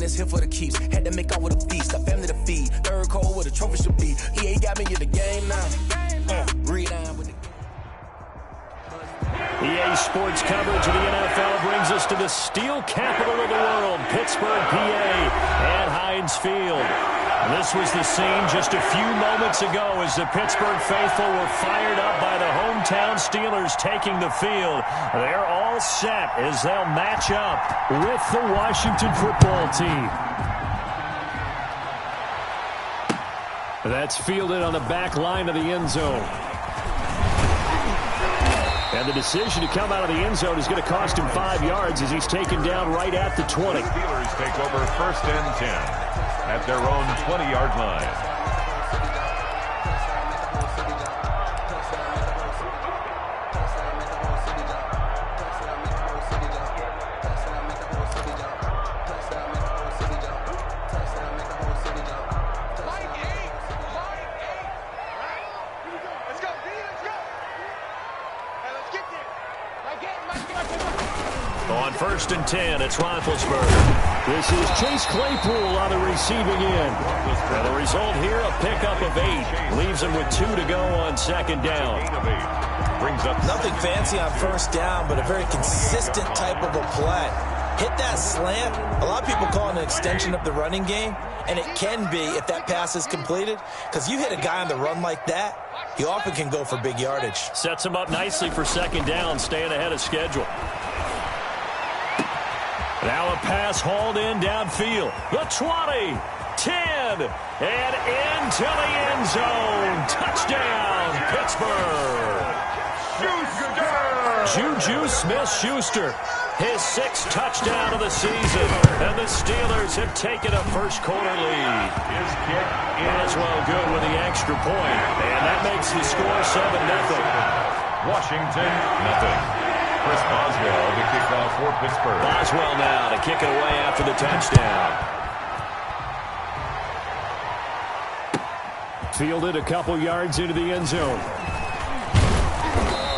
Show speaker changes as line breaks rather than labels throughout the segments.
is here for the keeps. Had to make off with a feast, a family to feed. Third cold where the trophy should be. EA got me in the game now. Read on with it.
EA Sports coverage of the NFL brings us to the steel capital of the world, Pittsburgh, PA, at Heinz Field. This was the scene just a few moments ago as the Pittsburgh faithful were fired up by the hometown Steelers taking the field. They're all set as they'll match up with the Washington football team. That's fielded on the back line of the end zone. And the decision to come out of the end zone is going to cost him 5 yards as he's taken down right at the 20.
The Steelers take over 1st and 10 at their own 20-yard line.
On 1st and 10, it's Roethlisberger. This is Chase Claypool on the receiving end. And the result here, a pickup of 8. Leaves him with 2 to go on 2nd down.
Brings up nothing fancy on 1st down, but a very consistent type of a play. Hit that slant. A lot of people call it an extension of the running game, and it can be if that pass is completed, because you hit a guy on the run like that, he often can go for big yardage.
Sets him up nicely for 2nd down, staying ahead of schedule. Now a pass hauled in downfield. The 20, 10, and into the end zone. Touchdown, Pittsburgh. Juju Smith-Schuster, his 6th touchdown of the season. And the Steelers have taken a first-quarter lead.
His kick
is well good with the extra point. And that makes the score 7-0.
Washington, nothing. Chris Boswell to kick off for Pittsburgh.
Boswell now to kick it away after the touchdown. Fielded a couple yards into the end zone.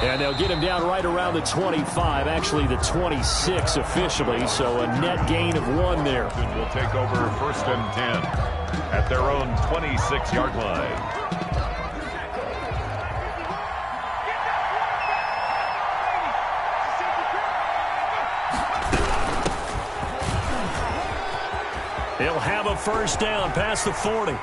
And they'll get him down right around the 25, actually the 26 officially, so a net gain of 1 there.
Will take over 1st and 10 at their own 26-yard line.
He'll have a 1st down past the 40.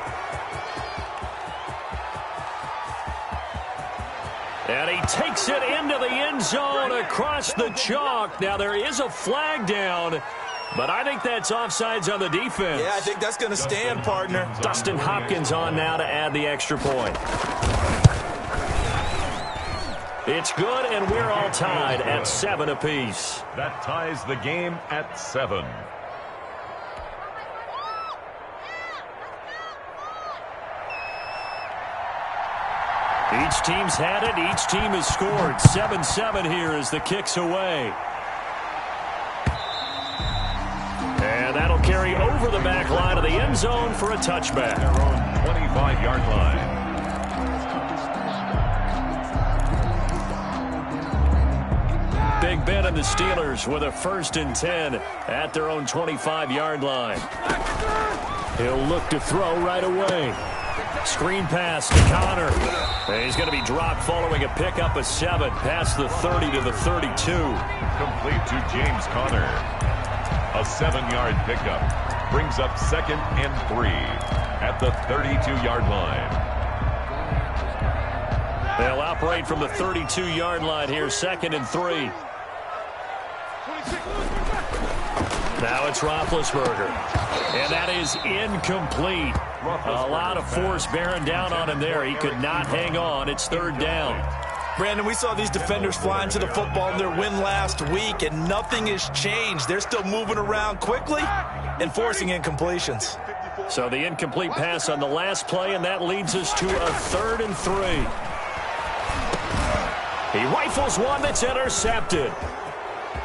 And he takes it into the end zone across the chalk. Now there is a flag down, but I think that's offsides on the defense.
Yeah, I think that's going to stand, partner.
Dustin Hopkins on now to add the extra point. It's good, and we're all tied at 7 apiece.
That ties the game at 7.
Each team's had it. Each team has scored. 7-7 here as the kick's away. And that'll carry over the back line of the end zone for a touchback.
Their own 25-yard line.
Big Ben and the Steelers with a 1st and 10 at their own 25-yard line. He'll look to throw right away. Screen pass to Connor. He's going to be dropped following a pickup of 7 past the 30 to the 32.
Complete to James Conner. A 7-yard pickup brings up 2nd and 3 at the 32-yard line.
They'll operate from the 32-yard line here, 2nd and 3. Now it's Roethlisberger. And that is incomplete. A lot of force bearing down on him there. He could not hang on. It's 3rd down.
Brandon, we saw these defenders flying to the football in their win last week, and nothing has changed. They're still moving around quickly and forcing incompletions.
So the incomplete pass on the last play, and that leads us to a 3rd and 3. He rifles one that's intercepted.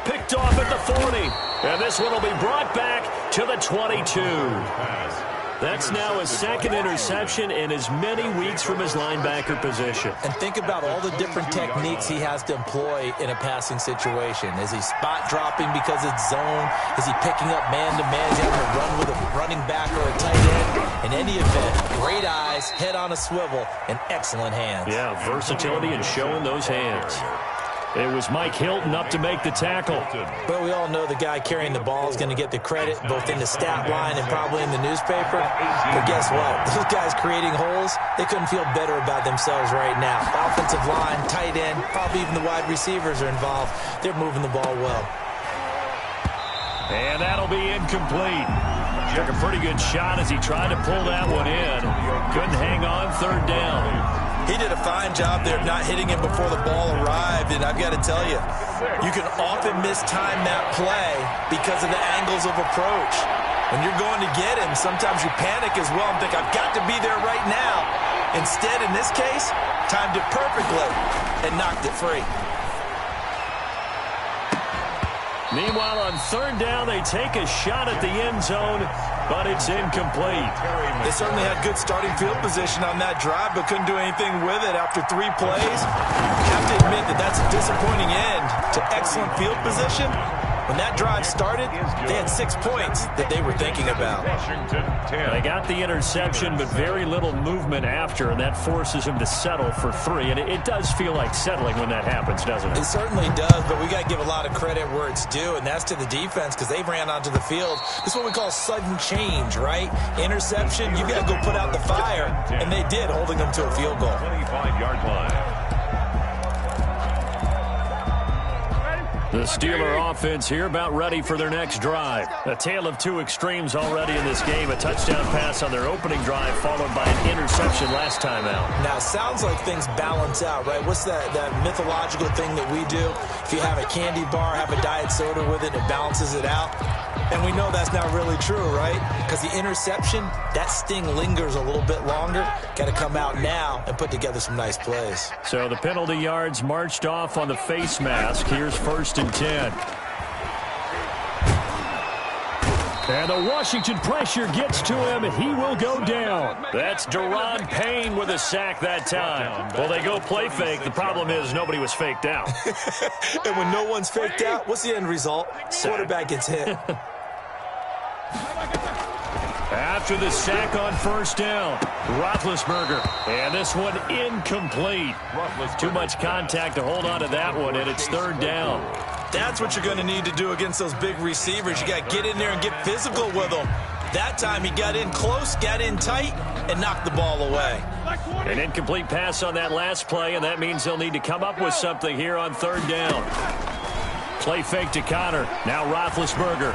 Picked off at the 40. And this one will be brought back to the 22. That's now his second interception in as many weeks from his linebacker position.
And think about all the different techniques he has to employ in a passing situation. Is he spot dropping because it's zone? Is he picking up man-to-man? Is he having to run with a running back or a tight end? In any event, great eyes, head on a swivel, and excellent hands.
Yeah, versatility and showing those hands. It was Mike Hilton up to make the tackle.
But we all know the guy carrying the ball is going to get the credit both in the stat line and probably in the newspaper. But guess what? Those guys creating holes, they couldn't feel better about themselves right now. Offensive line, tight end, probably even the wide receivers are involved. They're moving the ball well.
And that'll be incomplete. Took a pretty good shot as he tried to pull that one in. Couldn't hang on third down.
He did a fine job there of not hitting him before the ball arrived, and I've got to tell you, you can often mistime that play because of the angles of approach. When you're going to get him, sometimes you panic as well and think, I've got to be there right now. Instead, in this case, timed it perfectly and knocked it free.
Meanwhile, on third down, they take a shot at the end zone, but it's incomplete.
They certainly had good starting field position on that drive, but couldn't do anything with it after 3 plays. You have to admit that that's a disappointing end to excellent field position. When that drive started, they had 6 points that they were thinking about.
They got the interception, but very little movement after, and that forces him to settle for 3. And it does feel like settling when that happens, doesn't it?
It certainly does, but we got to give a lot of credit where it's due, and that's to the defense because they ran onto the field. This is what we call sudden change, right? Interception, you got to go put out the fire, and they did, holding them to a field goal.
25-yard line.
The Steeler offense here about ready for their next drive. A tale of 2 extremes already in this game. A touchdown pass on their opening drive followed by an interception last time out.
Now, it sounds like things balance out, right? What's that mythological thing that we do? If you have a candy bar, have a diet soda with it, it balances it out. And we know that's not really true, right? Because the interception, that sting lingers a little bit longer. Got to come out now and put together some nice plays.
So the penalty yards marched off on the face mask. Here's 1st and 10. And the Washington pressure gets to him. He will go down. That's Deron Payne with a sack that time. Well, they go play fake. The problem is nobody was faked out.
And when no one's faked out, what's the end result? Quarterback gets hit.
After the sack on 1st down, Roethlisberger. And this one incomplete. Too much contact to hold on to that one, and it's 3rd down.
That's what you're going to need to do against those big receivers. You got to get in there and get physical with them. That time he got in close, got in tight, and knocked the ball away.
An incomplete pass on that last play, and that means they'll need to come up with something here on 3rd down. Play fake to Connor. Now Roethlisberger.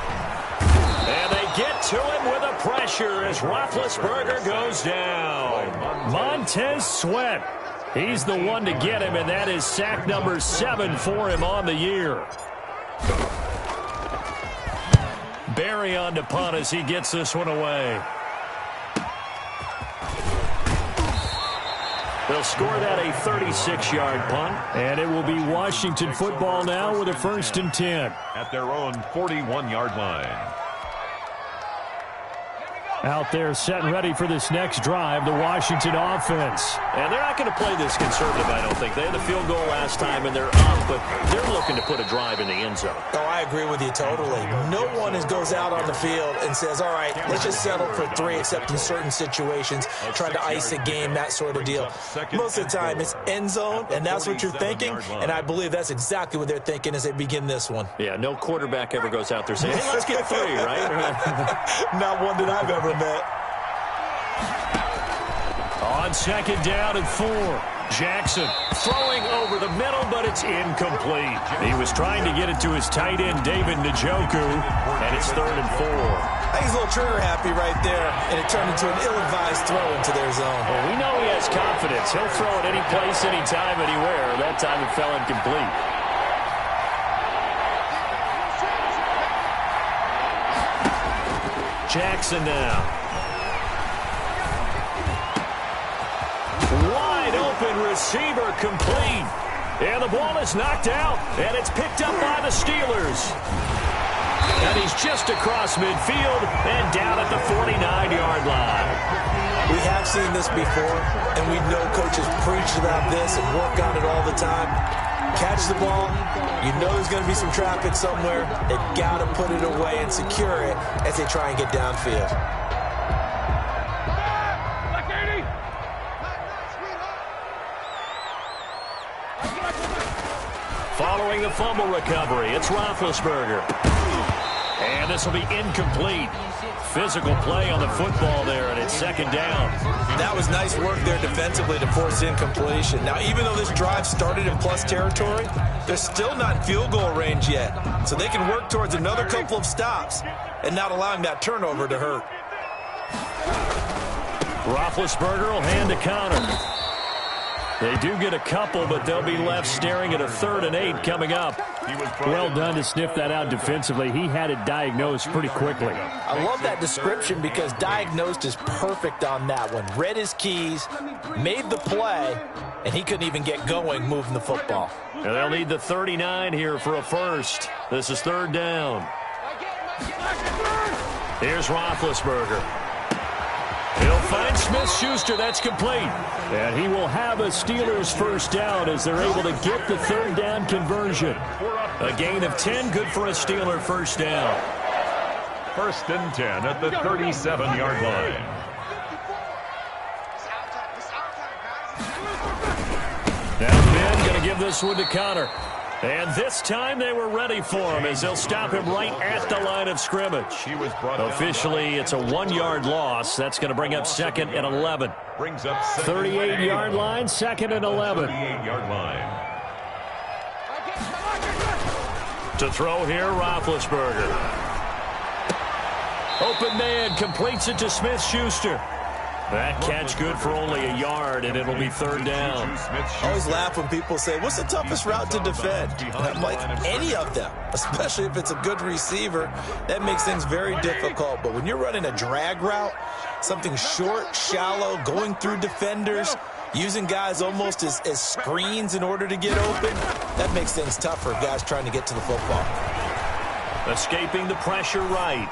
And they get to him with a pressure as Roethlisberger goes down. Montez Sweat. He's the one to get him, and that is sack number 7 for him on the year. Barry on to punt as he gets this one away. They'll score that a 36-yard punt, and it will be Washington football now with a 1st and 10.
At their own 41-yard line.
Out there set and ready for this next drive, the Washington offense. And they're not going to play this conservative, I don't think. They had the field goal last time, and they're up, but they're looking to put a drive in the end zone.
Oh, I agree with you totally. No one goes out on the field and says, all right, let's just settle for 3, except in certain situations, trying to ice a game, that sort of deal. Most of the time, it's end zone, and that's what you're thinking, and I believe that's exactly what they're thinking as they begin this one.
Yeah, no quarterback ever goes out there saying, hey, let's get 3, right?
Not one that I've ever met.
On 2nd down and 4. Jackson throwing over the middle, but it's incomplete. He was trying to get it to his tight end, David Njoku, and it's 3rd and 4.
I think he's a little trigger happy right there, and it turned into an ill-advised throw into their zone.
Well, we know he has confidence. He'll throw it any place, anytime, anywhere. That time it fell incomplete. Jackson now. Wide open receiver complete. And the ball is knocked out, and it's picked up by the Steelers. And he's just across midfield and down at the 49-yard line.
We have seen this before, and we know coaches preach about this and work on it all the time. Catch the ball. You know there's going to be some traffic somewhere. They've got to put it away and secure it as they try and get downfield.
Following the fumble recovery, it's Roethlisberger. And this will be incomplete. Physical play on the football there, and it's second down.
That was nice work there defensively to force incompletion. Now, even though this drive started in plus territory, they're still not in field goal range yet. So they can work towards another couple of stops and not allowing that turnover to hurt.
Roethlisberger will hand to Connor. They do get a couple, but they'll be left staring at a 3rd and 8 coming up. Well done to sniff that out defensively. He had it diagnosed pretty quickly.
I love that description because diagnosed is perfect on that one. Read his keys, made the play, and he couldn't even get going moving the football.
And they'll need the 39 here for a first. This is 3rd down. Here's Roethlisberger. He'll find Smith-Schuster. That's complete. And he will have a Steelers first down as they're able to get the 3rd down conversion. A gain of 10, good for a Steeler first down.
1st and 10 at the 37-yard line.
Now Ben going to give this one to Connor. And this time they were ready for him as they'll stop him right at the line of scrimmage. Officially, it's a 1-yard loss. That's going to bring up 2nd and 11. 38-yard line, 2nd and 11.
38-yard line.
To throw here, Roethlisberger. Open man, completes it to Smith-Schuster. That catch good for only a yard, and it'll be 3rd down.
I always laugh when people say, what's the toughest route to defend? And I'm like, any of them, especially if it's a good receiver. That makes things very difficult. But when you're running a drag route, something short, shallow, going through defenders, using guys almost as screens in order to get open, that makes things tough for guys trying to get to the football.
Escaping the pressure right.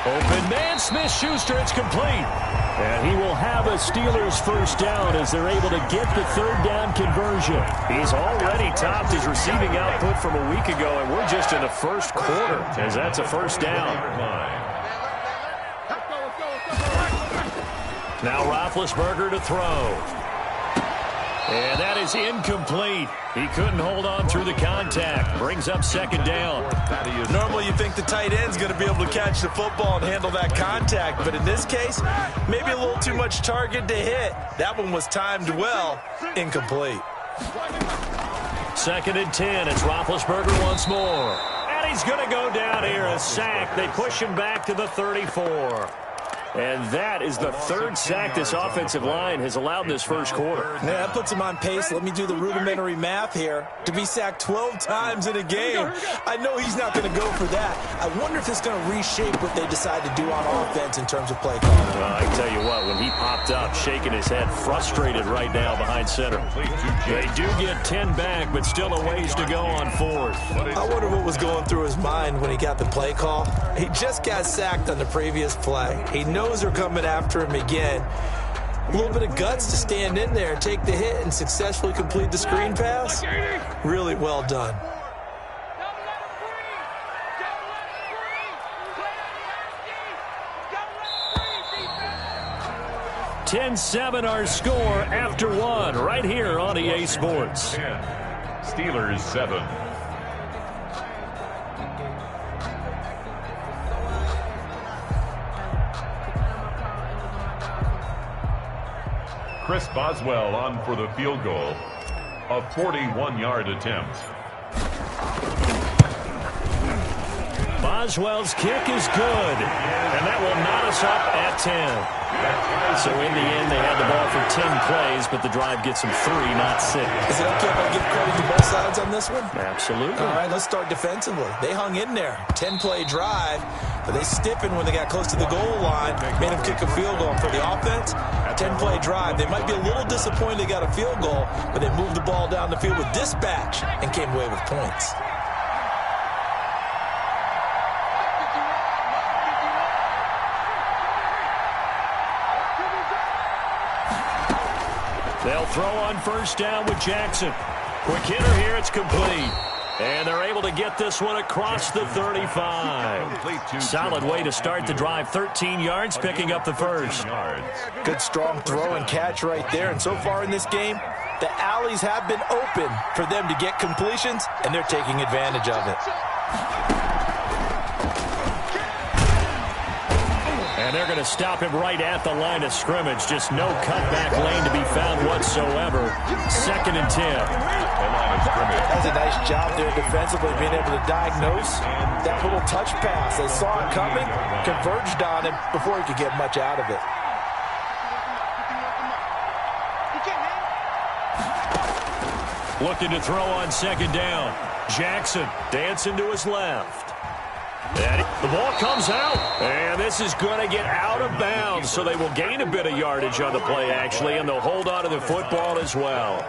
Open man, Smith-Schuster, it's complete. And he will have a Steelers first down as they're able to get the 3rd down conversion. He's already topped his receiving output from a week ago, and we're just in the first quarter as that's a first down. Now Roethlisberger to throw. And that is incomplete. He couldn't hold on through the contact. Brings up 2nd down.
Normally you think the tight end's going to be able to catch the football and handle that contact, but in this case, maybe a little too much target to hit. That one was timed well. Incomplete.
2nd and 10. It's Roethlisberger once more. And he's going to go down here, a sack. They push him back to the 34. And that is the 3rd sack this offensive line has allowed this first quarter.
Yeah, that puts him on pace. Let me do the rudimentary math here. To be sacked 12 times in a game, I know he's not going to go for that. I wonder if it's going to reshape what they decide to do on offense in terms of play calling.
Well, I tell you what, when he popped up, shaking his head, frustrated right now behind center. They do get 10 back, but still a ways to go on 4th.
I wonder what was going through his mind when he got the play call. He just got sacked on the previous play. He knows they're coming after him again. A little bit of guts to stand in there and take the hit and successfully complete the screen pass. Really well done.
$10-7 our score after 1 right here on EA Sports.
Steelers 7. Chris Boswell on for the field goal. A 41-yard attempt.
Boswell's kick is good. And that will knot us up at 10. So in the end, they had the ball for 10 plays, but the drive gets them 3, not 6.
Is it okay if I give credit to both sides on this one?
Absolutely.
All right, let's start defensively. They hung in there. 10-play drive, but they stiffened when they got close to the goal line, made them kick a field goal. For the offense, 10-play drive. They might be a little disappointed they got a field goal, but they moved the ball down the field with dispatch and came away with points.
They'll throw on first down with Jackson. Quick hitter here, it's complete. And they're able to get this one across the 35. Solid way to start the drive. 13 yards, picking up the first.
Good strong throw and catch right there. And so far in this game, the alleys have been open for them to get completions, and they're taking advantage of it.
And they're going to stop him right at the line of scrimmage. Just no cutback lane to be found whatsoever. 2nd and 10.
That's a nice job there defensively, being able to diagnose that little touch pass. They saw it coming, converged on him before he could get much out of it.
Looking to throw on 2nd down. Jackson dancing to his left. And the ball comes out, and this is going to get out of bounds, so they will gain a bit of yardage on the play, actually, and they'll hold on to the football as well.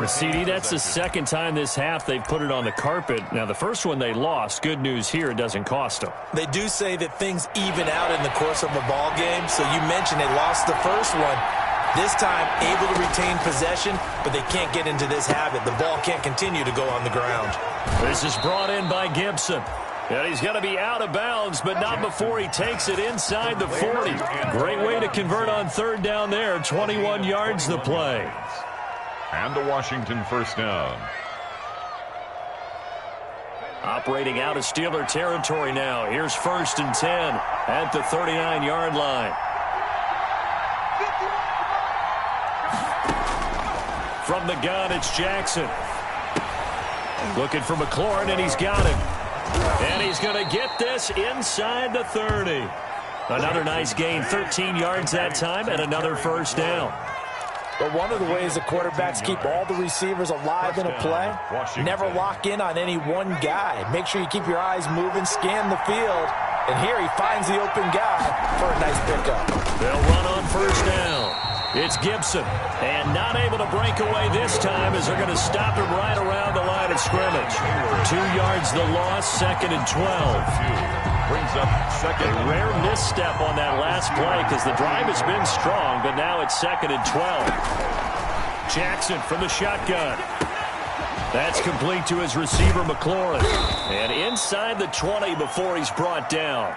CD, that's the second time this half they've put it on the carpet. Now, the first one they lost. Good news here, it doesn't cost them.
They do say that things even out in the course of a ball game, so you mentioned they lost the first one. This time, able to retain possession, but they can't get into this habit. The ball can't continue to go on the ground.
This is brought in by Gibson. And he's going to be out of bounds, but not before he takes it inside the 40. Great way to convert on 3rd down there. 21 yards the play.
And the Washington first down.
Operating out of Steeler territory now. Here's 1st and 10 at the 39-yard line. From the gun, it's Jackson. Looking for McLaurin, and he's got him. And he's going to get this inside the 30. Another nice gain, 13 yards that time, and another first down.
But one of the ways the quarterbacks keep all the receivers alive in a play, never lock in on any one guy. Make sure you keep your eyes moving, scan the field, and here he finds the open guy for a nice pickup.
They'll run on first down. It's Gibson, and not able to break away this time as they're going to stop him right around the line of scrimmage. 2 yards the loss, 2nd and 12.
Brings up 2nd.
A rare misstep on that last play because the drive has been strong, but now it's 2nd and 12. Jackson from the shotgun. That's complete to his receiver, McLaurin. And inside the 20 before he's brought down.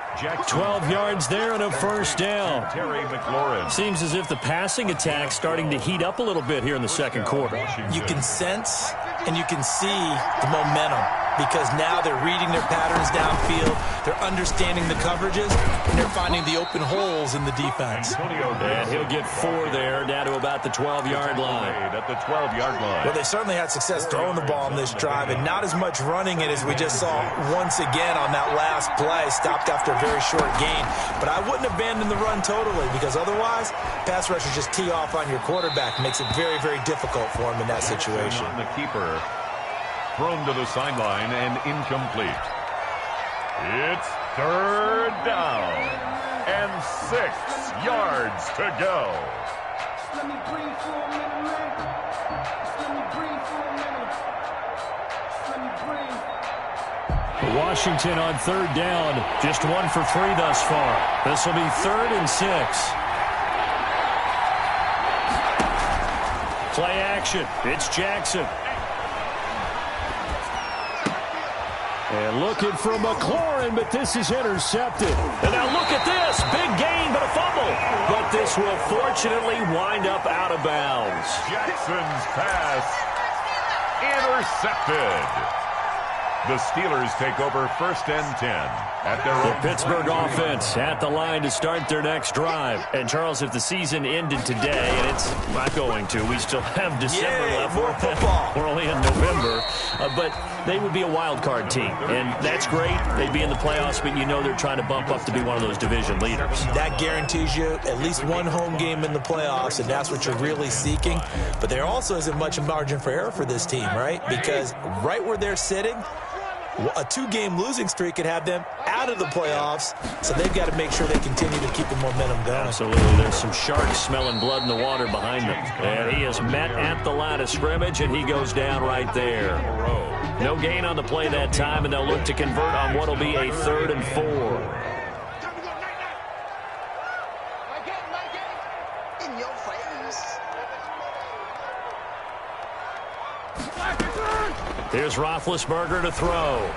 12 yards there and a first down.
Terry McLaurin.
Seems as if the passing attack's starting to heat up a little bit here in the second quarter.
You can sense and you can see the momentum because now they're reading their patterns downfield, they're understanding the coverages, and they're finding the open holes in the defense.
And he'll get 4 there, down to about the 12-yard line.
At the 12-yard line.
Well, they certainly had success throwing the ball on this drive, and not as much running it as we just saw once again on that last play, stopped after a very short gain. But I wouldn't abandon the run totally, because otherwise, pass rushers just tee off on your quarterback. Makes it very, very difficult for him in that situation.
The keeper thrown to the sideline and incomplete. It's 3rd down and 6 yards to go.
Let me breathe for a minute, man. Let me breathe for a minute. Let me breathe.
Washington on 3rd down, just 1 for 3 thus far. This will be 3rd and 6. Play action. It's Jackson. And looking for McLaurin, but this is intercepted. And now look at this. Big gain, but a fumble. But this will fortunately wind up out of bounds.
Jackson's pass intercepted. The Steelers take over 1st and 10 at their own.
The Pittsburgh offense at the line to start their next drive. And, Charles, if the season ended today, and it's not going to, we still have December left.
More football.
We're only in November. But they would be a wild card team. And that's great. They'd be in the playoffs, but you know they're trying to bump up to be one of those division leaders.
That guarantees you at least one home game in the playoffs, and that's what you're really seeking. But there also isn't much margin for error for this team, right? Because right where they're sitting, a 2-game losing streak could have them out of the playoffs, so they've got to make sure they continue to keep the momentum going.
Absolutely. There's some sharks smelling blood in the water behind them. And he is met at the line of scrimmage, and he goes down right there. No gain on the play that time, and they'll look to convert on what will be a 3rd and 4. Here's Roethlisberger to throw.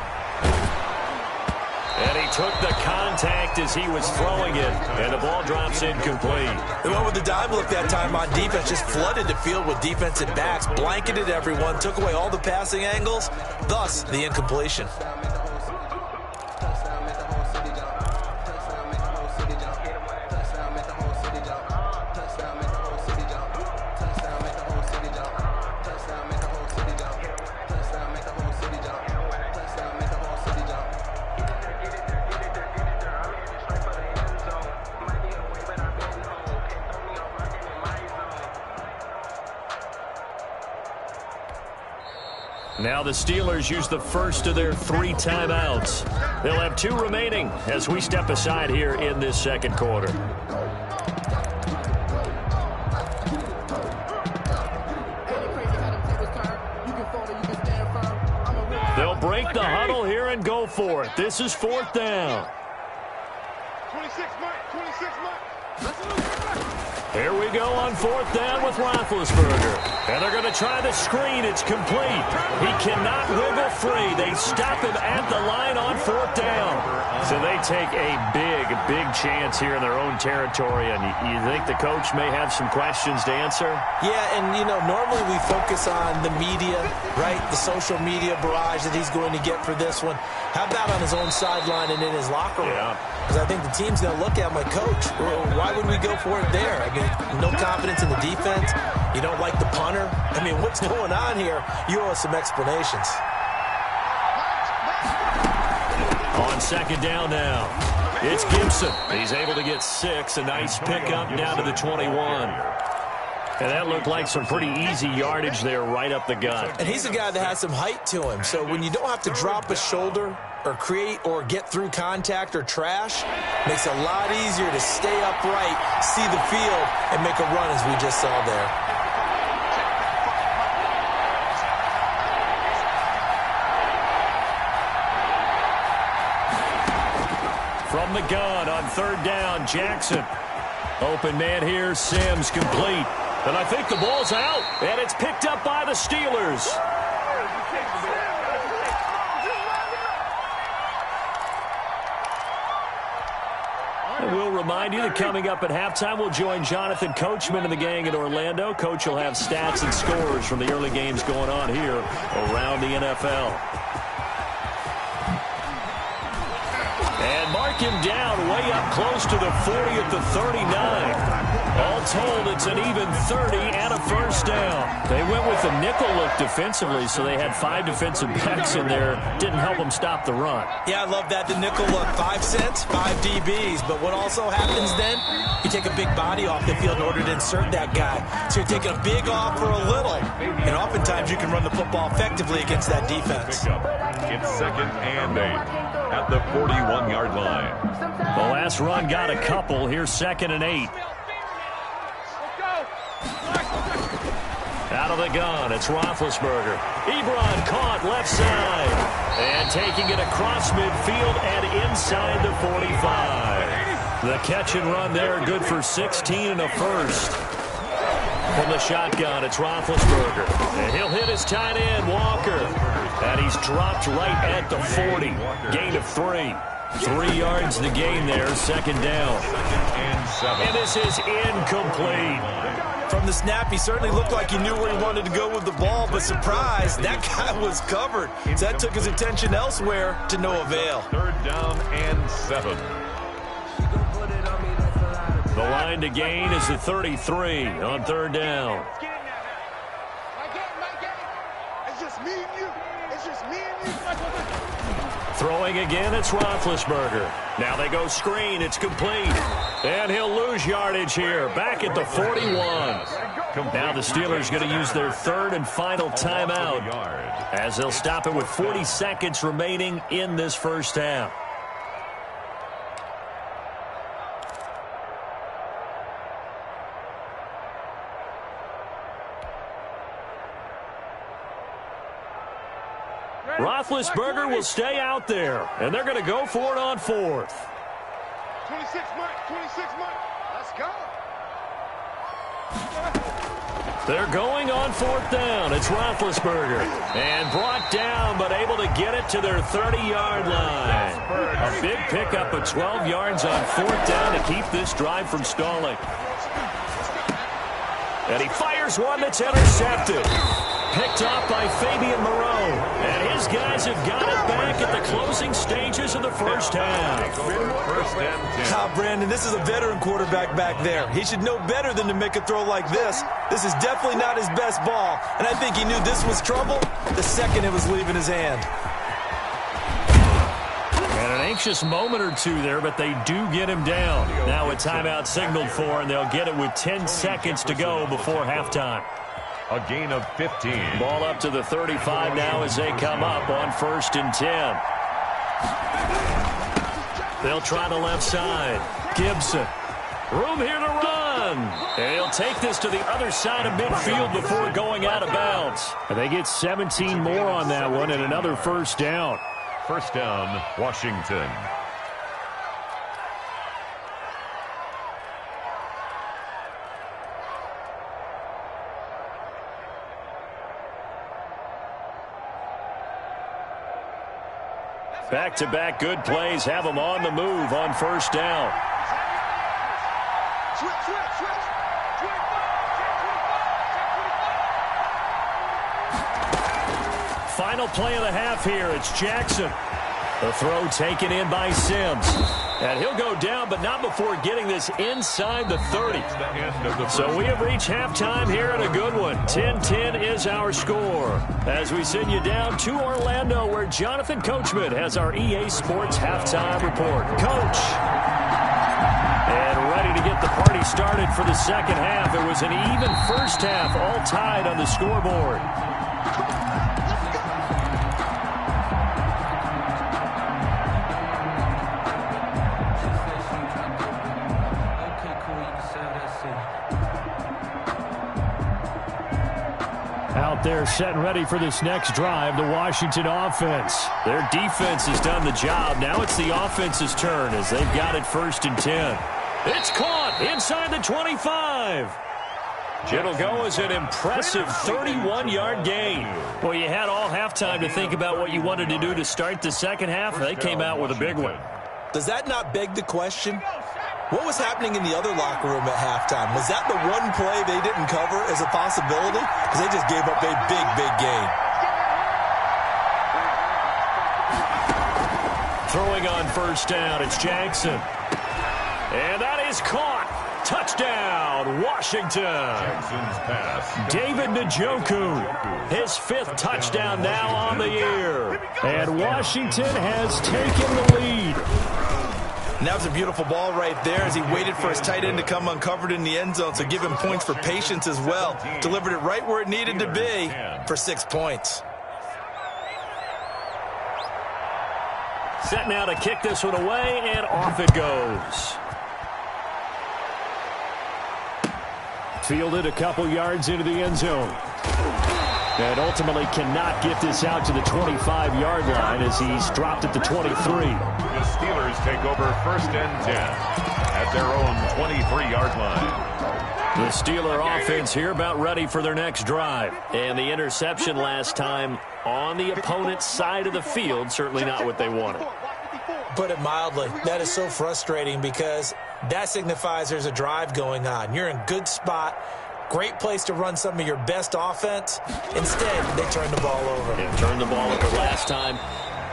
And he took the contact as he was throwing it, and the ball drops incomplete.
They went with the dive look that time on defense, just flooded the field with defensive backs, blanketed everyone, took away all the passing angles, thus the incompletion.
Now the Steelers use the first of their 3 timeouts. They'll have 2 remaining as we step aside here in this second quarter. They'll break the huddle here and go for it. This is 4th down.
26 Mike.
Here we go on 4th down with Roethlisberger. And they're going to try the screen. It's complete. He cannot wiggle free. They stop him at the line on 4th down. So they take a big chance here in their own territory. And you think the coach may have some questions to answer?
Yeah, and, you know, normally we focus on the media, right? The social media barrage that he's going to get for this one. How about on his own sideline and in his locker room? Because I think the team's going to look at him like, Coach, why would we go for it there? I mean, no confidence in the defense. You don't like the punter. I mean, what's going on here? You owe us some explanations.
On 2nd down now, it's Gibson. He's able to get 6. A nice pickup down to the 21. And that looked like some pretty easy yardage there right up the gut.
And he's a guy that has some height to him. So when you don't have to drop a shoulder or create or get through contact or trash, makes it a lot easier to stay upright, see the field, and make a run as we just saw there.
From the gun on 3rd down, Jackson. Open man here, Sims complete. And I think the ball's out, and it's picked up by the Steelers. And we'll remind you that coming up at halftime, we'll join Jonathan Coachman and the gang in Orlando. Coach will have stats and scores from the early games going on here around the NFL. And mark him down way up close to the 40 at the 39. All told, it's an even 30 and a 1st down. They went with the nickel look defensively, so they had 5 defensive backs in there. Didn't help them stop the run.
Yeah, I love that, the nickel look. 5 cents, 5 DBs. But what also happens then, you take a big body off the field in order to insert that guy. So you're taking a big off for a little. And oftentimes you can run the football effectively against that defense.
It's 2nd and 8 at the 41-yard line.
The last run got a couple. Here's 2nd and 8. Out of the gun, it's Roethlisberger. Ebron caught left side. And taking it across midfield and inside the 45. The catch and run there, good for 16 and a 1st. From the shotgun, it's Roethlisberger. And he'll hit his tight end, Walker. And he's dropped right at the 40. Gain of 3. 3 yards the gain there, 2nd down.
2nd and 7.
And this is incomplete.
From the snap, he certainly looked like he knew where he wanted to go with the ball, but surprise, that guy was covered. So that took his attention elsewhere to no avail.
3rd down and 7.
The line to gain is the 33 on 3rd down.
It's just me and you. It's just me and you.
Throwing again, it's Roethlisberger. Now they go screen. It's complete. And he'll lose yardage here. Back at the 41. Now the Steelers going to use their 3rd and final timeout as they'll stop it with 40 seconds remaining in this 1st half. Roethlisberger will stay out there, and they're going to go for it on 4th.
26 Mike. Let's go.
They're going on 4th down. It's Roethlisberger. And brought down, but able to get it to their 30-yard line. A big pickup of 12 yards on 4th down to keep this drive from stalling. And he fires one that's intercepted. Picked off by Fabian Moreau. And his guys have got it back at the closing stages of the first half.
Brandon, this is a veteran quarterback back there. He should know better than to make a throw like this. This is definitely not his best ball. And I think he knew this was trouble the second it was leaving his hand.
And an anxious moment or two there, but they do get him down. Now a timeout signaled for, and they'll get it with 10 seconds to go before halftime.
A gain of 15.
Ball up to the 35 now as they come up on 1st and 10. They'll try the left side. Gibson. Room here to run. And he'll take this to the other side of midfield before going out of bounds. And they get 17 more on that one and another first down.
First down, Washington.
Back-to-back good plays have them on the move on first down. Final play of the half here. It's Jackson. The throw taken in by Sims. And he'll go down, but not before getting this inside the 30. So we have reached halftime here at a good one. 10-10 is our score. As we send you down to Orlando, where Jonathan Coachman has our EA Sports halftime report. Coach. And ready to get the party started for the second half. It was an even first half, all tied on the scoreboard. Out there set and ready for this next drive, the Washington offense. Their defense has done the job. Now it's the offense's turn as they've got it 1st and 10. It's caught inside the 25. It'll go as an impressive 31-yard gain. Well, you had all halftime to think about what you wanted to do to start the second half. They came out with a big one.
Does that not beg the question? What was happening in the other locker room at halftime? Was that the one play they didn't cover as a possibility? Because they just gave up a big, big gain.
Throwing on first down, it's Jackson. And that is caught. Touchdown, Washington.
Jackson's pass.
David Njoku, his 5th touchdown now on the year. And Washington has taken the lead.
And that was a beautiful ball right there as he waited for his tight end to come uncovered in the end zone, so give him points for patience as well. Delivered it right where it needed to be for 6 points.
Set now to kick this one away, and off it goes. Fielded a couple yards into the end zone. And ultimately cannot get this out to the 25-yard line as he's dropped at the 23.
The Steelers take over 1st and 10 at their own 23-yard line.
The Steeler offense here about ready for their next drive. And the interception last time on the opponent's side of the field, certainly not what they wanted.
Put it mildly, that is so frustrating because that signifies there's a drive going on. You're in good spot. Great place to run some of your best offense. Instead, they turn the ball over.
And turn the ball over last time.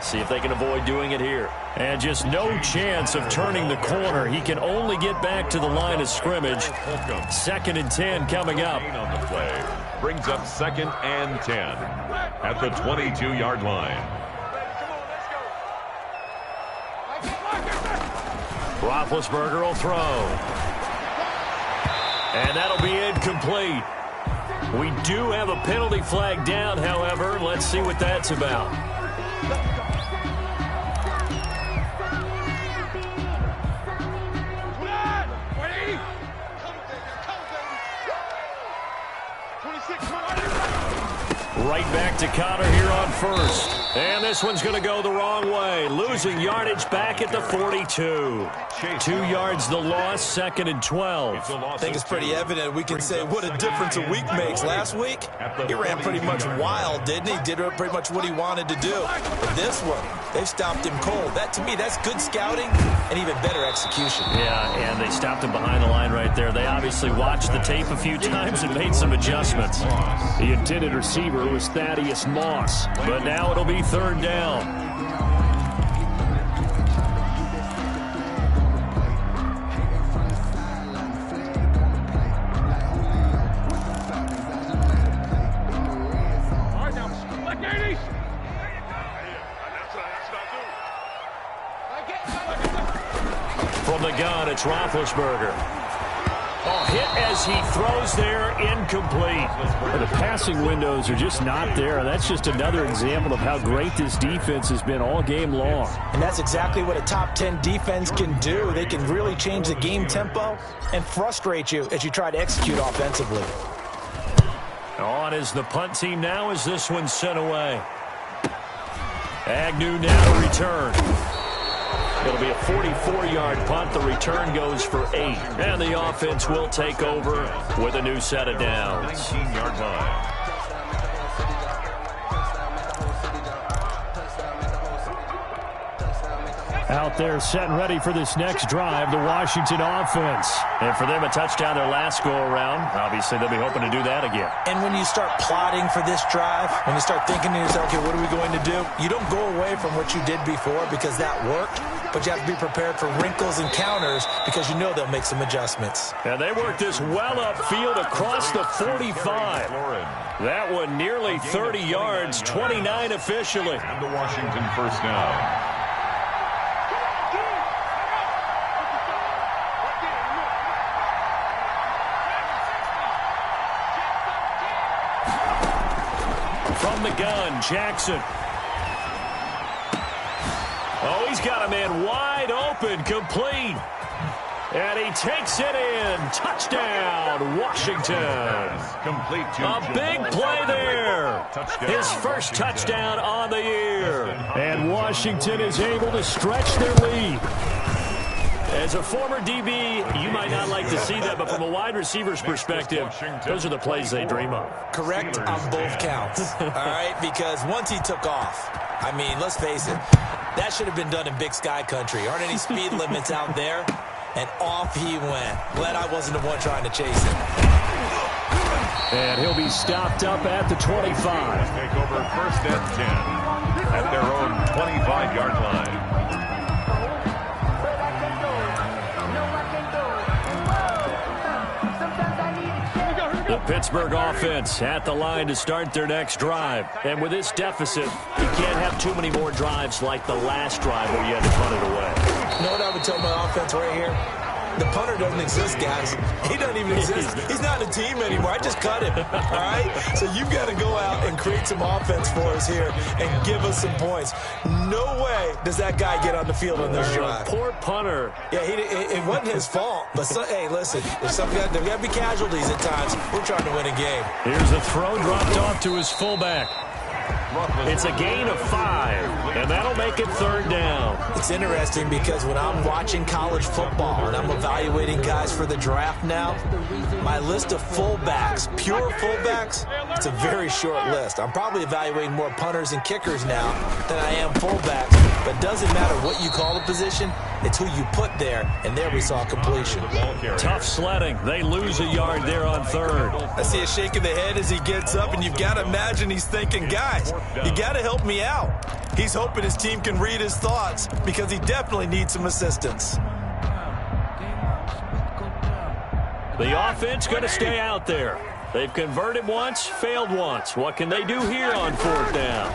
See if they can avoid doing it here. And just no chance of turning the corner. He can only get back to the line of scrimmage. 2nd and 10 coming up.
On the play brings up 2nd and 10 at the 22-yard line.
Roethlisberger will throw. And that'll be incomplete. We do have a penalty flag down, however. Let's see what that's about. Right back to Connor here on 1st. And this one's going to go the wrong way. Losing yardage back at the 42. 2 yards the loss, 2nd and 12.
I think it's pretty evident. We can say what a difference a week makes. Last week, he ran pretty much wild, didn't he? Did pretty much what he wanted to do. But this one, they've stopped him cold. That, to me, that's good scouting and even better execution.
Yeah, and they stopped him behind the line right there. They obviously watched the tape a few times and made some adjustments. The intended receiver was Thaddeus Moss, but now it'll be 3rd down. From the gun, it's Roethlisberger. Hit as he throws there, incomplete. The passing windows are just not there. That's just another example of how great this defense has been all game long.
And that's exactly what a top 10 defense can do. They can really change the game tempo and frustrate you as you try to execute offensively.
On is the punt team now as this one's sent away. Agnew now to return. It'll be a 44-yard punt. The return goes for 8. And the offense will take over with a new set of downs.
19-yard line.
Out there set and ready for this next drive, the Washington offense. And for them, a touchdown their last go-around. Obviously, they'll be hoping to do that again.
And when you start plotting for this drive, when you start thinking to yourself, okay, what are we going to do? You don't go away from what you did before because that worked, but you have to be prepared for wrinkles and counters because you know they'll make some adjustments.
And they work this well upfield across the 45. That one nearly 30 yards, 29 officially.
And the Washington first down.
From the gun, Jackson. Oh, he's got a man wide open, complete. And he takes it in. Touchdown, Washington.
Complete to
a big play there. His first touchdown on the year. And Washington is able to stretch their lead. As a former DB, you might not like to see that, but from a wide receiver's perspective, those are the plays they dream of.
Correct on both counts, all right? Because once he took off, I mean, let's face it, that should have been done in Big Sky country. Aren't any speed limits out there? And off he went. Glad I wasn't the one trying to chase him.
And he'll be stopped up at the 25.
Take over 1st and 10 at their own 25-yard line.
The Pittsburgh offense at the line to start their next drive. And with this deficit, you can't have too many more drives like the last drive where you had to punt it away.
You know what I would tell my offense right here? The punter doesn't exist, guys. He doesn't even exist. He's not a team anymore. I just cut him, all right? So you've got to go out and create some offense for us here and give us some points. No way does that guy get on the field on this drive.
Poor punter.
Yeah, it wasn't his fault. But, hey, listen, there's got to be casualties at times. We're trying to win a game.
Here's a throw dropped off to his fullback. It's a gain of 5, and that'll make it 3rd down.
It's interesting because when I'm watching college football and I'm evaluating guys for the draft now, my list of fullbacks, pure fullbacks, it's a very short list. I'm probably evaluating more punters and kickers now than I am fullbacks, but it doesn't matter what you call the position, it's who you put there, and there we saw completion.
Tough sledding. They lose a yard there on 3rd.
I see a shake of the head as he gets up, and you've got to imagine he's thinking, guys, you got to help me out. He's hoping his team can read his thoughts because he definitely needs some assistance.
The offense going to stay out there. They've converted once, failed once. What can they do here on 4th down?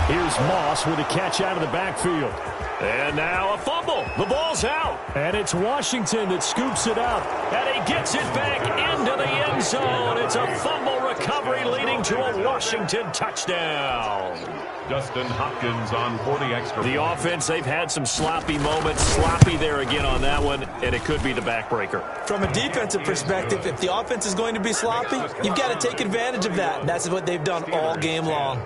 Here's Moss with a catch out of the backfield. And now a fumble. The ball's out. And it's Washington that scoops it up. And he gets it back into the end zone. It's a fumble recovery leading to a Washington touchdown.
Dustin Hopkins on for the extra.
The offense, they've had some sloppy moments. Sloppy there again on that one, and it could be the backbreaker.
From a defensive perspective, if the offense is going to be sloppy, you've got to take advantage of that. And that's what they've done all game long.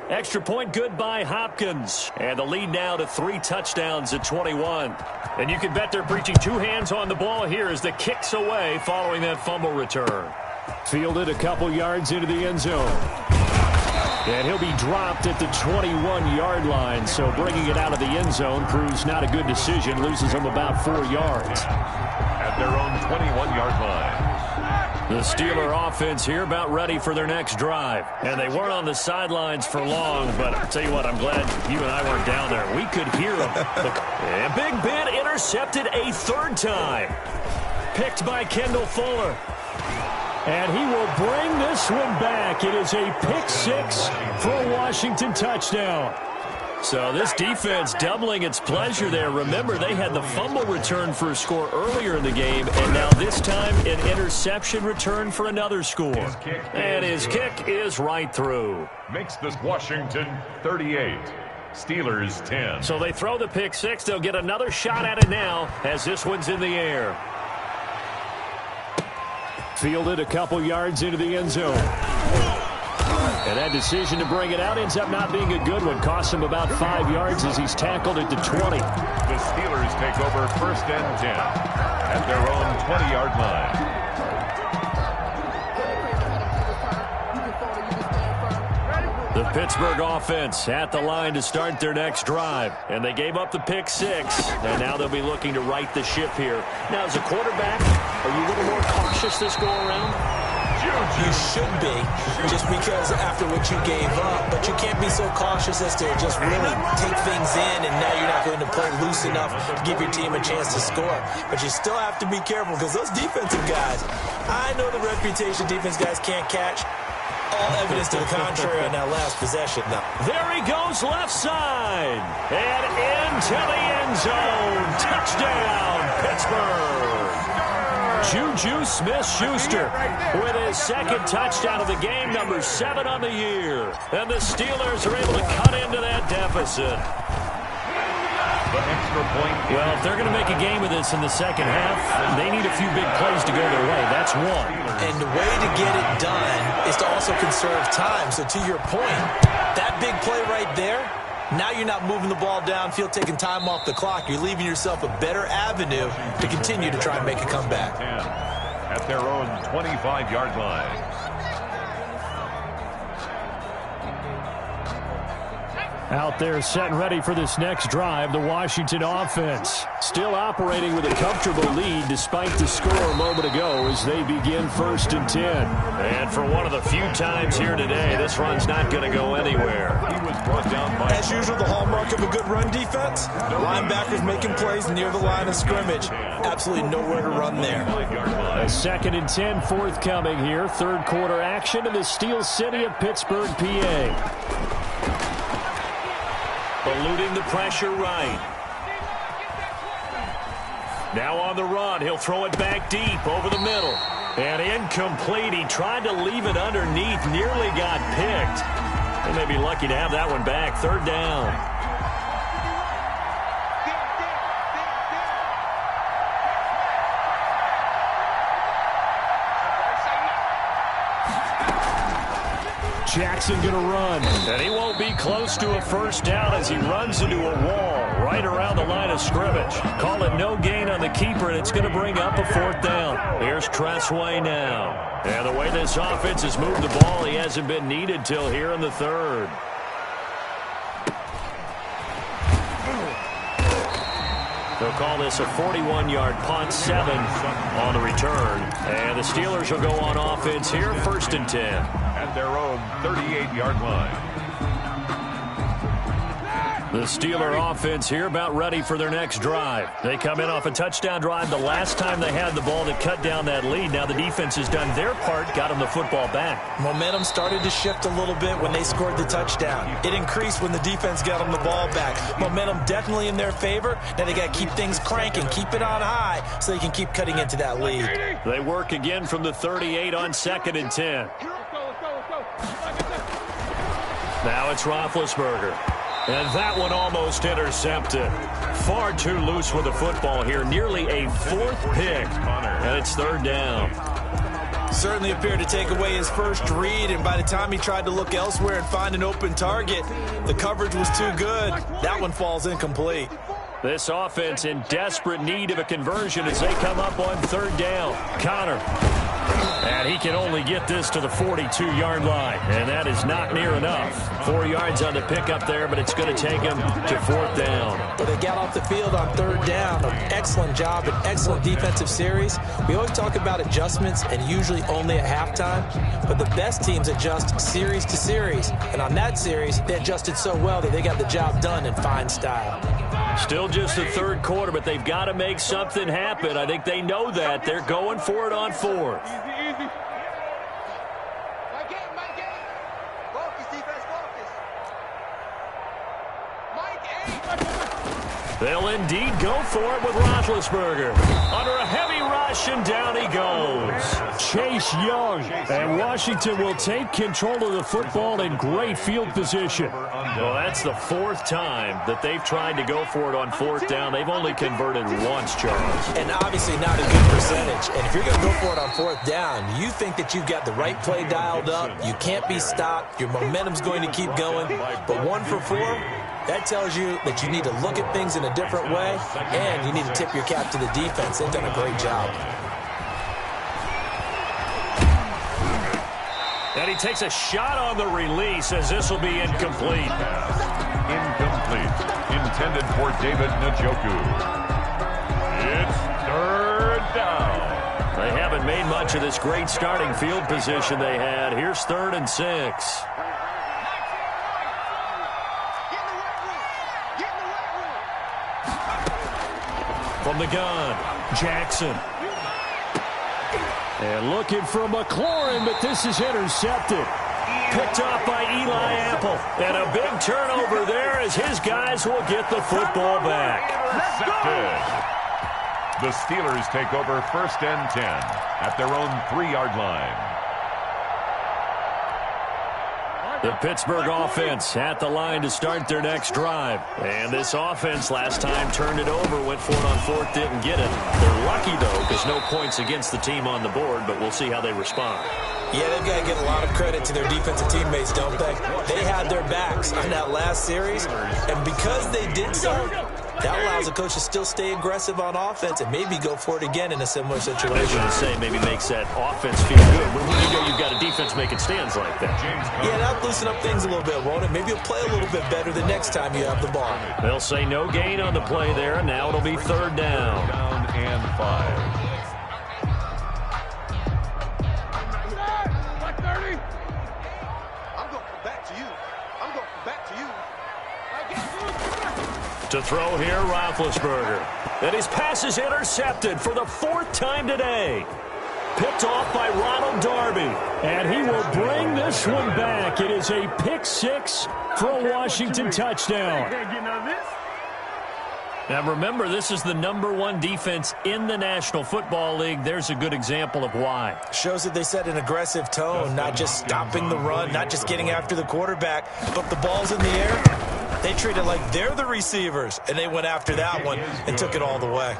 Extra point good by Hopkins. And the lead now to 3 touchdowns at 21. And you can bet they're preaching 2 hands on the ball here as the kick's away following that fumble return. Fielded a couple yards into the end zone. And he'll be dropped at the 21-yard line, so bringing it out of the end zone proves not a good decision. Loses him about 4 yards.
At their own 21-yard line.
The Steeler offense here about ready for their next drive. And they weren't on the sidelines for long, but I'll tell you what, I'm glad you and I weren't down there. We could hear them. And Big Ben intercepted a 3rd time. Picked by Kendall Fuller. And he will bring this one back. It is a pick-6 for a Washington touchdown. So this defense doubling its pleasure there. Remember, they had the fumble return for a score earlier in the game, and now this time an interception return for another score. And his kick is right through.
Makes this Washington 38. Steelers 10.
So they throw the pick-6. They'll get another shot at it now as this one's in the air. Fielded a couple yards into the end zone. And that decision to bring it out ends up not being a good one. Costs him about 5 yards as he's tackled at the 20.
The Steelers take over 1st and 10 at their own 20-yard line.
The Pittsburgh offense at the line to start their next drive. And they gave up the pick-6. And now they'll be looking to right the ship here. Now, as a quarterback, are you a little more cautious this go-around?
You should be, just because after what you gave up. But you can't be so cautious as to just really take things in, and now you're not going to play loose enough to give your team a chance to score. But you still have to be careful because those defensive guys, I know the reputation defense guys can't catch. All evidence to the contrary on that last possession, though.
There he goes left side. And into the end zone. Touchdown, Pittsburgh. Juju Smith-Schuster with his 2nd touchdown of the game, number 7 on the year. And the Steelers are able to cut into that deficit.
The extra point.
Well, if they're going to make a game of this in the second half, they need a few big plays to go their way. That's one.
And the way to get it done is to also conserve time. So to your point, that big play right there, now you're not moving the ball downfield, taking time off the clock. You're leaving yourself a better avenue to continue to try and make a comeback.
At their own 25-yard line.
Out there set and ready for this next drive, the Washington offense. Still operating with a comfortable lead despite the score a moment ago as they begin 1st and 10. And for one of the few times here today, this run's not going to go anywhere.
He was brought down by...
As usual, the hallmark of a good run defense, linebackers making plays near the line of scrimmage. Absolutely nowhere to run there.
A 2nd and 10 forthcoming here. 3rd quarter action in the Steel City of Pittsburgh, PA. Eluding the pressure right. Now on the run. He'll throw it back deep over the middle. And incomplete. He tried to leave it underneath. Nearly got picked. They may be lucky to have that one back. 3rd down. Jackson going to run. And he won't be close to a 1st down as he runs into a wall right around the line of scrimmage. Call it no gain on the keeper, and it's going to bring up a 4th down. Here's Tressway now. And the way this offense has moved the ball, he hasn't been needed till here in the 3rd. They'll call this a 41-yard punt, 7 on the return. And the Steelers will go on offense here, 1st and 10.
At their own 38-yard line.
The Steeler offense here about ready for their next drive. They come in off a touchdown drive the last time they had the ball that cut down that lead. Now the defense has done their part, got them the football back.
Momentum started to shift a little bit when they scored the touchdown. It increased when the defense got them the ball back. Momentum definitely in their favor. Now they got to keep things cranking, keep it on high so they can keep cutting into that lead.
They work again from the 38 on 2nd and 10. Now it's Roethlisberger. And that one almost intercepted. Far too loose with the football here. Nearly a 4th pick. And it's 3rd down.
Certainly appeared to take away his first read, and by the time he tried to look elsewhere and find an open target, the coverage was too good. That one falls incomplete.
This offense in desperate need of a conversion as they come up on 3rd down. Connor. And he can only get this to the 42-yard line. And that is not near enough. 4 yards on the pickup there, but it's going to take him to 4th down.
But they got off the field on 3rd down. An excellent job, an excellent defensive series. We always talk about adjustments and usually only at halftime. But the best teams adjust series to series. And on that series, they adjusted so well that they got the job done in fine style.
Still just the 3rd quarter, but they've got to make something happen. I think they know that. They're going for it on 4th.
Easy. My game. Focus, defense, focus.
They'll indeed go for it with Roethlisberger. Under a heavy rush, and down he goes. Chase Young. And Washington will take control of the football in great field position. Well, that's the 4th time that they've tried to go for it on 4th down. They've only converted once, Charles.
And obviously not a good percentage. And if you're going to go for it on 4th down, you think that you've got the right play dialed up. You can't be stopped. Your momentum's going to keep going. But 1 for 4, that tells you that you need to look at things in a different way, and you need to tip your cap to the defense. They've done a great job.
And he takes a shot on the release as this will be incomplete.
Incomplete. Intended for David Njoku. It's 3rd down.
They haven't made much of this great starting field position they had. Here's 3rd and 6. From the gun, Jackson. And looking for McLaurin, but this is intercepted. Picked off by Eli Apple. And a big turnover there as his guys will get the football back.
Intercepted. The Steelers take over 1st and 10 at their own 3-yard line.
The Pittsburgh offense at the line to start their next drive. And this offense last time turned it over, went for it on 4th, didn't get it. They're lucky, though, because no points against the team on the board, but we'll see how they respond.
Yeah, they've got to get a lot of credit to their defensive teammates, don't they? They had their backs on that last series, and because they did so, that allows the coach to still stay aggressive on offense and maybe go for it again in a similar situation.
I was going to say, maybe makes that offense feel good. When you know you've got a defense making stands like that.
Yeah, that'll loosen up things a little bit, won't it? Maybe you'll play a little bit better the next time you have the ball.
They'll say no gain on the play there. Now it'll be 3rd down.
Down and 5.
To throw here, Roethlisberger. And his pass is intercepted for the 4th time today. Picked off by Ronald Darby. And he will bring this one back. It is a pick 6 for a Washington touchdown. Now remember, this is the #1 defense in the National Football League. There's a good example of why.
Shows that they set an aggressive tone, not just stopping the run, not just getting after the quarterback, but the ball's in the air. They treat it like they're the receivers, and they went after that one and took it all the way.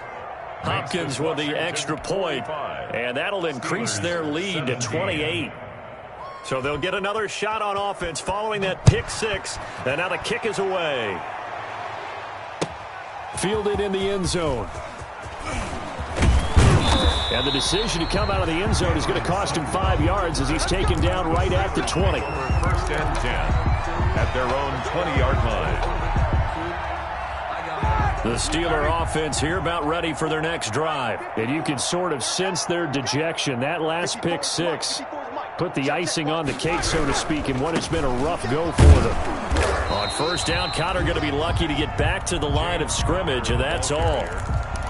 Hopkins with the extra point, and that'll increase their lead to 28. So they'll get another shot on offense following that pick 6, and now the kick is away. Fielded in the end zone. And the decision to come out of the end zone is going to cost him 5 yards as he's taken down right at the 20.
1st and 10 at their own 20-yard line.
The Steeler offense here about ready for their next drive. And you can sort of sense their dejection. That last pick 6 put the icing on the cake, so to speak, in what has been a rough go for them. On On first down, Connor going to be lucky to get back to the line of scrimmage, and that's all.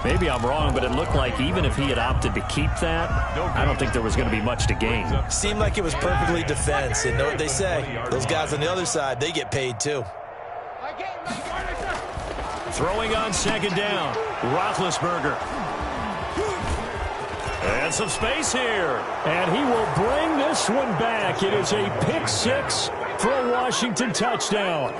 Maybe I'm wrong, but it looked like even if he had opted to keep that, I don't think there was going to be much to gain.
Seemed like it was perfectly defense. And know what they say? Those guys on the other side, they get paid too.
Throwing on second down, Roethlisberger. And some space here. And he will bring this one back. It is a pick six for a Washington touchdown.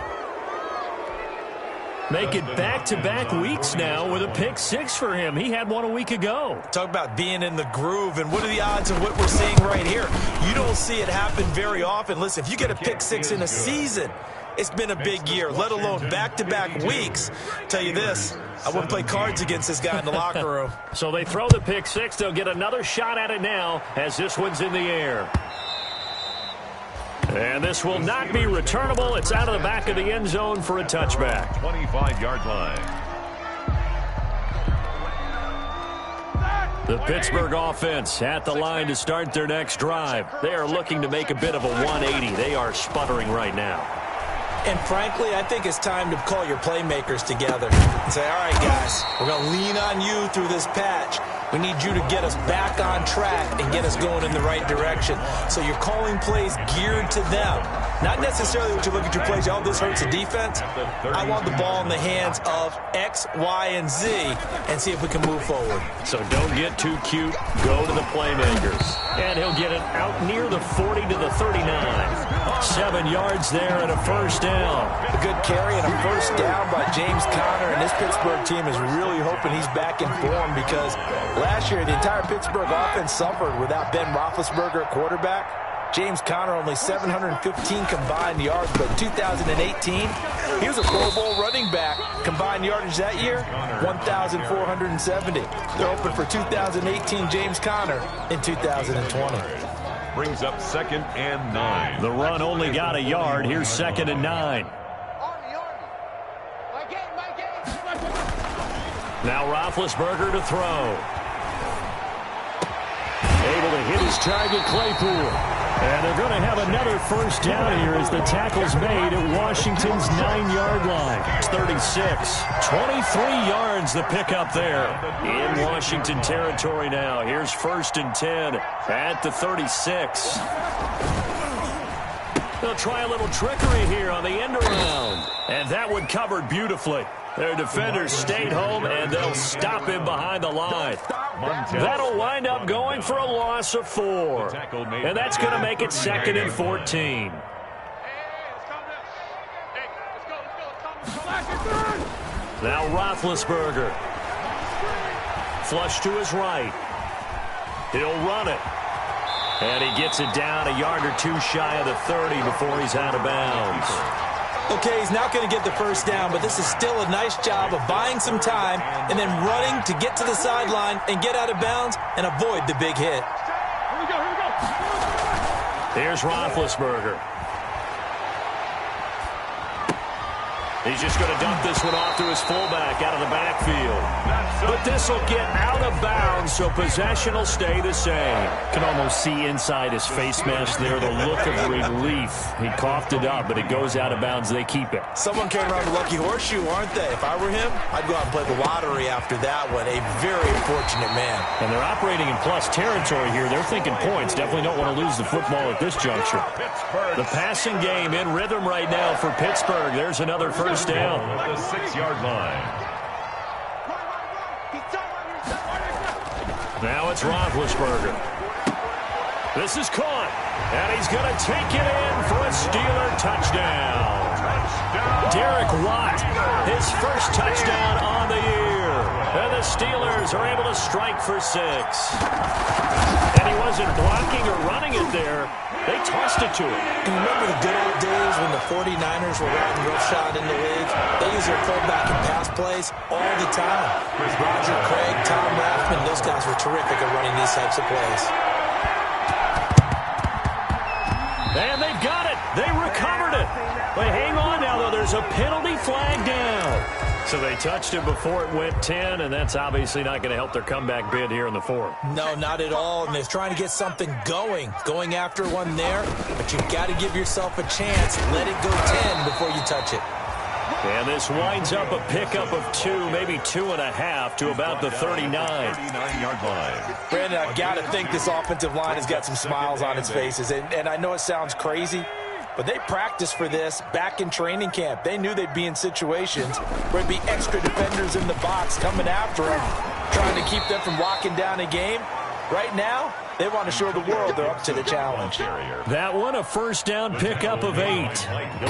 Make it back-to-back weeks now with a pick six for him. He had one a week ago.
Talk about being in the groove, and what are the odds of what we're seeing right here? You don't see it happen very often. Listen, if you get a pick six in a season, it's been a big year, let alone back-to-back weeks. Tell you this, I wouldn't play cards against this guy in the locker room.
So they throw the pick six. They'll get another shot at it now as this one's in the air. And this will not be returnable. It's out of the back of the end zone for a touchback.
25-yard line.
The Pittsburgh offense at the line to start their next drive. They are looking to make a bit of a 180. They are sputtering right now.
And frankly, I think it's time to call your playmakers together and say, all right, guys, we're going to lean on you through this patch. We need you to get us back on track and get us going in the right direction. So you're calling plays geared to them. Not necessarily what you look at your plays, oh, this hurts the defense. I want the ball in the hands of X, Y, and Z and see if we can move forward.
So don't get too cute. Go to the playmakers. And he'll get it out near the 40 to the 39. 7 yards there and a first down.
A good carry and a first down by James Conner, and this Pittsburgh team is really hoping he's back in form because last year the entire Pittsburgh offense suffered without Ben Roethlisberger at quarterback. James Conner only 715 combined yards, but in 2018, he was a Pro Bowl running back. Combined yardage that year, 1,470. They're hoping for 2018 James Conner in 2020.
Brings up 2nd and 9.
The run only got a yard. Here's 2nd and 9. Now Roethlisberger to throw. Able to hit his target, Claypool. And they're going to have another first down here as the tackle's made at Washington's 9-yard line. It's 36. 23 yards the pickup there in Washington territory now. Here's 1st and 10 at the 36. They'll try a little trickery here on the end around. And that one covered beautifully. Their defenders stayed home, and they'll stop him behind the line. That'll wind up going for a loss of 4. And that's going to make it 2nd and 14. Now Roethlisberger. Flush to his right. He'll run it. And he gets it down a yard or two shy of the 30 before he's out of bounds.
Okay, he's not going to get the first down, but this is still a nice job of buying some time and then running to get to the sideline and get out of bounds and avoid the big hit.
Here we go.
Here's Roethlisberger. He's just going to dump this one off to his fullback out of the backfield. But this will get out of bounds, so possession will stay the same.
Can almost see inside his face mask there the look of relief. He coughed it up, but it goes out of bounds. They keep it.
Someone came around the lucky horseshoe, aren't they? If I were him, I'd go out and play the lottery after that one. A very fortunate man.
And they're operating in plus territory here. They're thinking points. Definitely don't want to lose the football at this juncture.
The passing game in rhythm right now for Pittsburgh. There's another first down.
At the 6-yard line.
Now it's Roethlisberger. This is caught. And he's going to take it in for a Steeler touchdown. Derek Watt, his first touchdown on the year. And the Steelers are able to strike for 6. And he wasn't blocking or running it there. They tossed it to him.
Do you remember the good old days when the 49ers were riding roughshod in the league? They used their fullback in pass plays all the time. Roger Craig, Tom Rathman, those guys were terrific at running these types of plays.
And they've got it. They recovered it. But hang on now, though. There's a penalty flag down. So they touched it before it went 10, and that's obviously not going to help their comeback bid here in the fourth.
No, not at all, and they're trying to get something going after one there, but you've got to give yourself a chance. Let it go 10 before you touch it.
And this winds up a pickup of 2, maybe 2.5 to about the 39-yard line.
Brandon, I've got to think this offensive line has got some smiles on its faces, and I know it sounds crazy, but they practiced for this back in training camp. They knew they'd be in situations where there'd be extra defenders in the box coming after them, trying to keep them from locking down a game. Right now, they want to show the world they're up to the challenge.
That one, a first down pickup of 8.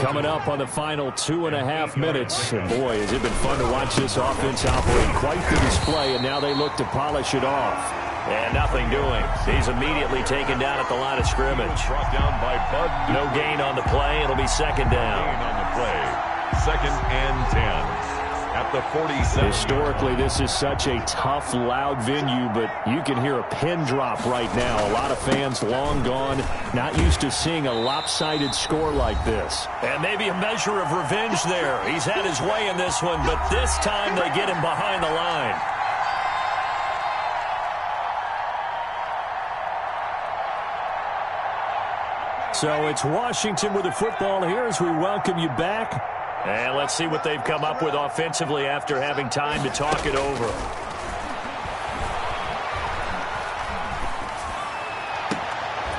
Coming up on the final 2.5 minutes. And boy, has it been fun to watch this offense operate. Quite the display, and now they look to polish it off. And nothing doing. He's immediately taken down at the line of scrimmage.
Brought down by Bud.
No gain on the play. It'll be second down.
Gain on the play. 2nd and 10. At the 47.
Historically, this is such a tough, loud venue, but you can hear a pin drop right now. A lot of fans long gone, not used to seeing a lopsided score like this. And maybe a measure of revenge there. He's had his way in this one, but this time they get him behind the line. So it's Washington with the football here as we welcome you back. And let's see what they've come up with offensively after having time to talk it over.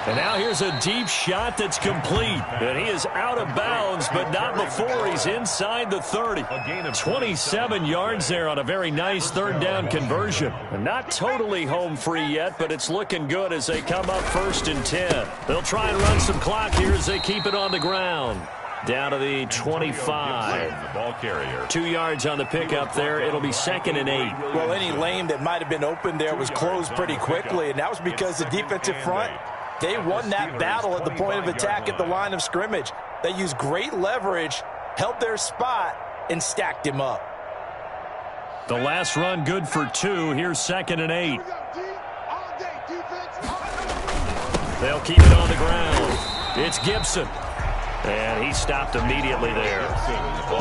And now here's a deep shot that's complete. And he is out of bounds, but not before he's inside the 30. 27 yards there on a very nice third down conversion. And not totally home free yet, but it's looking good as they come up 1st and 10. They'll try and run some clock here as they keep it on the ground. Down to the 25.
The ball carrier.
2 yards on the pickup there. It'll be 2nd and 8.
Well, any lane that might have been open there was closed pretty quickly, and that was because the defensive front, they won that battle at the point of attack at the line of scrimmage. They used great leverage, held their spot, and stacked him up.
The last run good for 2. Here's 2nd and 8. They'll keep it on the ground. It's Gibson. And he stopped immediately there.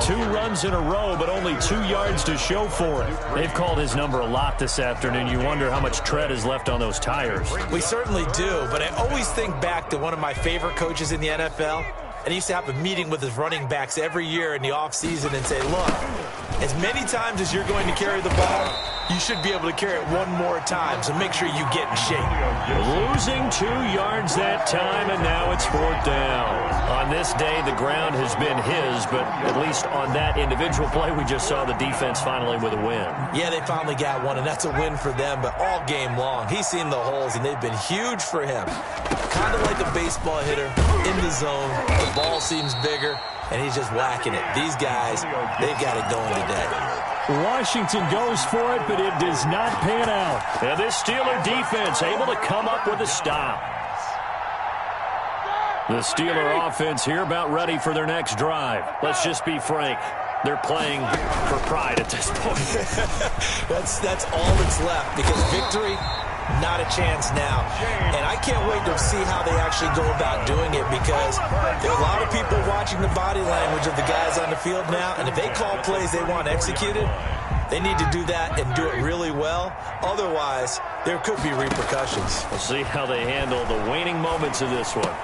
2 runs in a row, but only 2 yards to show for it. They've called his number a lot this afternoon. You wonder how much tread is left on those tires.
We certainly do, but I always think back to one of my favorite coaches in the NFL, and he used to have a meeting with his running backs every year in the offseason and say, look, as many times as you're going to carry the ball, you should be able to carry it one more time, so make sure you get in shape.
Losing 2 yards that time, and now it's 4th down. On this day, the ground has been his, but at least on that individual play, we just saw the defense finally with a win. Yeah, they finally got one, and that's a win for them, but all game long, he's seen the holes, and they've been huge for him. Kind of like a baseball hitter in the zone. The ball seems bigger, and he's just whacking it. These guys, they've got it going today. Washington goes for it, but it does not pan out. And this Steeler defense able to come up with a stop. The Steeler offense here about ready for their next drive. Let's just be frank. They're playing for pride at this point. that's all that's left, because victory, not a chance now. And I can't wait to see how they actually go about doing it, because there are a lot of people watching the body language of the guys on the field now, and if they call plays they want executed, they need to do that and do it really well. Otherwise, there could be repercussions. We'll see how they handle the waning moments of this one.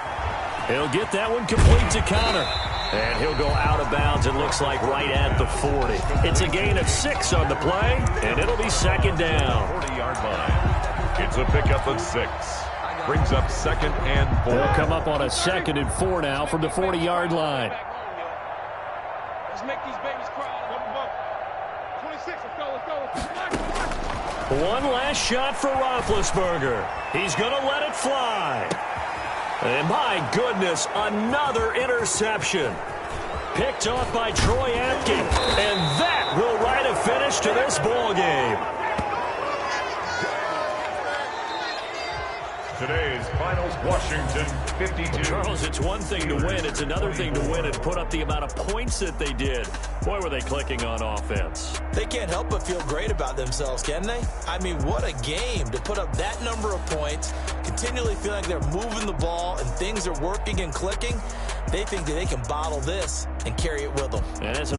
He'll get that one complete to Connor. And he'll go out of bounds, it looks like, right at the 40. It's a gain of 6 on the play, and it'll be 2nd down.
40-yard line. It's a pickup of 6. Brings up 2nd and 4.
They'll come up on a 2nd and 4 now from the 40-yard line.
Let's make these babies cry. 26, let's go.
One last shot for Roethlisberger. He's going to let it fly. And my goodness, another interception. Picked off by Troy Apke. And that will write a finish to this ball game.
Today's finals, Washington 52.
Charles, it's one thing to win. It's another thing to win and put up the amount of points that they did. Boy, were they clicking on offense. They can't help but feel great about themselves, can they? I mean, what a game to put up that number of points, continually feel like they're moving the ball and things are working and clicking. They think that they can bottle this and carry it with them. And